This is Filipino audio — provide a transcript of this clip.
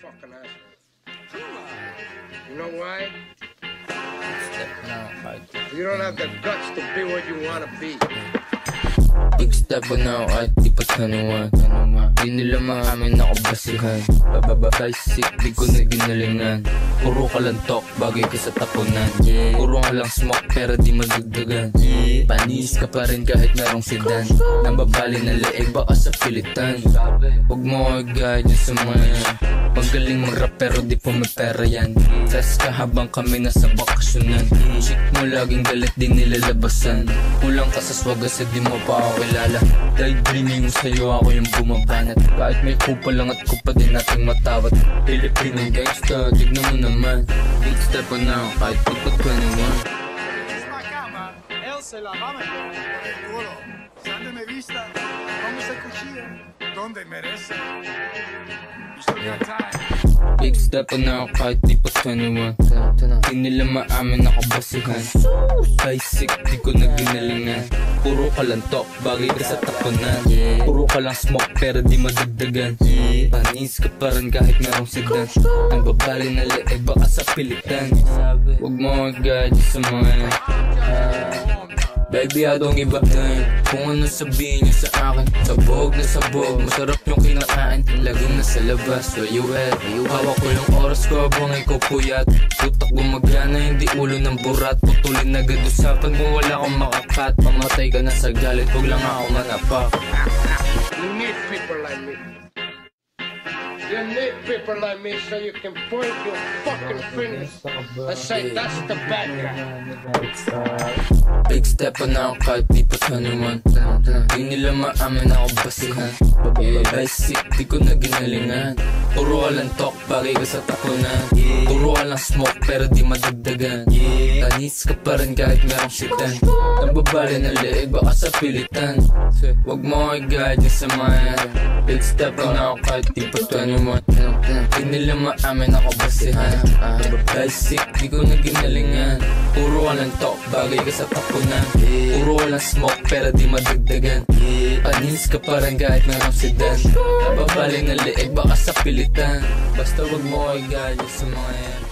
fucking asshole. You know why? You don't have the guts to be what you wanna be. Big step pa na ako at di pa tanuan. Di nila maamin ako basihan. Bababasic, di ko na ginalingan. Puro ka lang talk, bagay ka sa tapunan. Puro ka lang smoke, pero di madagdagan. Panis ka pa rin kahit merong sedan. Nambabali na leeg, baka sa pilitan. Huwag mo ko i-guide yung sa mga yan. Magaling mag-rap pero di po may pera yan. Stress ka habang kami nasa bakasyonan. Chick mo laging galit, di nilalabasan. Kulang ka sa swagas at di mo pa ako kilala. Daydreaming mo sa'yo ako yung bumabanat. Kahit may kupa lang at kupa din nating matawat. Pilipinong gangsta, tignan mo naman. Big step pa na ako kahit tipot ka naman. Él se la va a meter por el culo. Si antes me vista, vamos a cuchillo donde merece. Big step pa na ako kahit di pa 21. Di nila maamin ako basihan. Basic, di ko na ginalingan. Puro ka lang talk, bagay ka sa tapunan. Puro ka lang smoke, pero di madagdagan. Panis ka pa rin kahit merong sedan. Ang babali na leeg, baka sa pilitan. Huwag mo ko i-guide sa mga yan. Baby, I don't give a damn kung ano sabihin niyo sa akin. Sabog na sabog, masarap yung kinakain. Laging nasa labas, where you at? Hawak ko yung oras ko habang ikaw puyat. Tutak gumagana, hindi ulo ng burat. Putulin agad usapan kung wala akong makakat. Pamatay ka na sa galit, huwag lang ako manapak. You need people like me. You need people like me so you can point your fucking fingers and say that's the bad guy. Big step pa na ako kahit di pa tanuan. Di nila maamin ako basihan. Basic, di ko na ginalingan. Puro ka lang talk, bagay ka sa tapunan. Puro ka lang smoke, pero di madagdagan. Tanis ka pa rin kahit merong sitan. Nambabali na leeg, baka sa pilitan. Huwag mo ko i-guide sa mga yan. Big step pa na ako kahit di pa tanuan. Di nila maamin ako basihan. Basic, di ko na ginalingan. Puro ka lang talk, bagay ka sa tapunan. Puro ka lang smoke, pero di madagdagan. Panis ka pa rin kahit merong sedan. Nababali na leeg, baka sa pilitan. Basta wag mo ko i-guide sa mga yan.